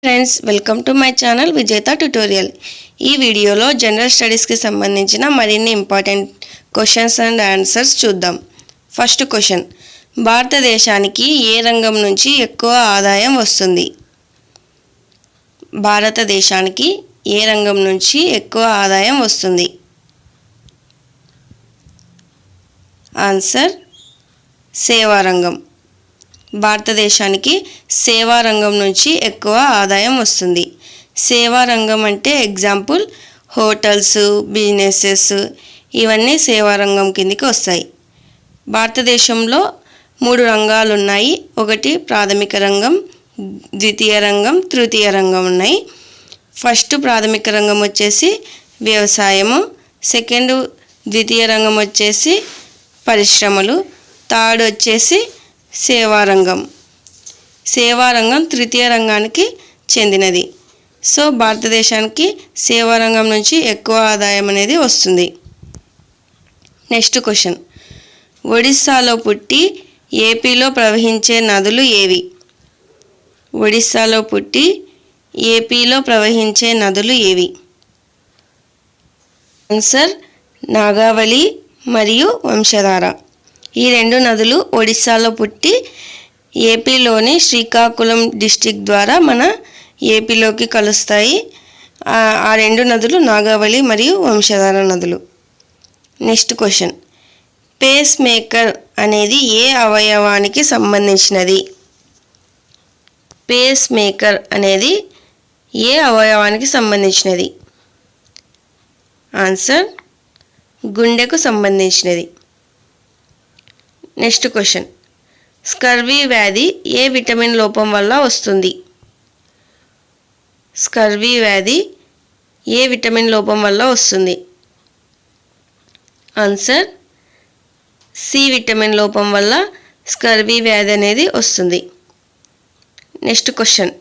Friends, welcome to my channel విజేత tutorial. ఈ వీడియోలో జనరల్ స్టడీస్కి సంబంధించిన మరిన్ని ఇంపార్టెంట్ క్వశ్చన్స్ అండ్ ఆన్సర్స్ చూద్దాం. ఫస్ట్ క్వశ్చన్, భారతదేశానికి ఏ రంగం నుంచి ఎక్కువ ఆదాయం వస్తుంది? భారతదేశానికి ఏ రంగం నుంచి ఎక్కువ ఆదాయం వస్తుంది? ఆన్సర్ సేవా రంగం. భారతదేశానికి సేవా రంగం నుంచి ఎక్కువ ఆదాయం వస్తుంది. సేవా రంగం అంటే ఎగ్జాంపుల్ హోటల్స్, బిజినెసెస్, ఇవన్నీ సేవా రంగం కిందికి వస్తాయి. భారతదేశంలో 3 రంగాలు ఉన్నాయి. ఒకటి ప్రాథమిక రంగం, ద్వితీయ రంగం, తృతీయ రంగం ఉన్నాయి. ఫస్ట్ ప్రాథమిక రంగం వచ్చేసి వ్యవసాయము, సెకండ్ ద్వితీయ రంగం వచ్చేసి పరిశ్రమలు, థర్డ్ వచ్చేసి సేవారంగం. సేవారంగం తృతీయ రంగానికి చెందినది. సో భారతదేశానికి సేవారంగం నుంచి ఎక్కువ ఆదాయం అనేది వస్తుంది. నెక్స్ట్ క్వశ్చన్, ఒడిస్సాలో పుట్టి ఏపీలో ప్రవహించే నదులు ఏవి? ఒడిస్సాలో పుట్టి ఏపీలో ప్రవహించే నదులు ఏవి? ఆన్సర్ నాగావళి మరియు వంశధార. ఈ 2 నదులు ఒడిస్సాలో పుట్టి ఏపీలోని శ్రీకాకుళం డిస్టిక్ ద్వారా మన ఏపీలోకి కలుస్తాయి. ఆ 2 నదులు నాగావళి మరియు వంశధార నదులు. నెక్స్ట్ క్వశ్చన్, పేస్ మేకర్ అనేది ఏ అవయవానికి సంబంధించినది? పేస్ మేకర్ అనేది ఏ అవయవానికి సంబంధించినది? ఆన్సర్ గుండెకు సంబంధించినది. నెక్స్ట్ క్వశ్చన్, స్కర్వీ వ్యాధి ఏ విటమిన్ లోపం వల్ల వస్తుంది? స్కర్వీ వ్యాధి ఏ విటమిన్ లోపం వల్ల వస్తుంది? ఆన్సర్ సి విటమిన్ లోపం వల్ల స్కర్వీ వ్యాధి అనేది వస్తుంది. నెక్స్ట్ క్వశ్చన్,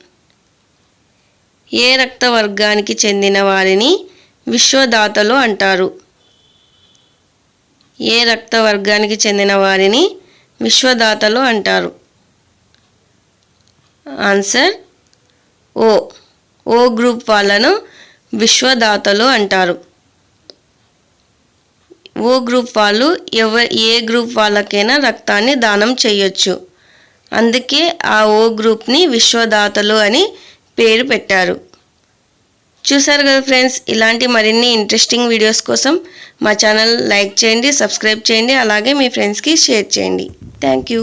ఏ రక్త వర్గానికి చెందిన వారిని విశ్వదాతలు అంటారు? ఏ రక్త వర్గానికి చెందిన వారిని విశ్వదాతలు అంటారు? ఆన్సర్ ఓ గ్రూప్ వాళ్ళను విశ్వదాతలు అంటారు. ఓ గ్రూప్ వాళ్ళు ఏ గ్రూప్ వాళ్ళకైనా రక్తాన్ని దానం చేయొచ్చు. అందుకే ఆ ఓ గ్రూప్ని విశ్వదాతలు అని పేరు పెట్టారు. చూసారు కదా ఫ్రెండ్స్, ఇలాంటి మరిన్ని ఇంట్రెస్టింగ్ వీడియోస్ కోసం మా ఛానల్ లైక్ చేయండి, సబ్స్క్రైబ్ చేయండి, అలాగే మీ ఫ్రెండ్స్కి షేర్ చేయండి. Thank you.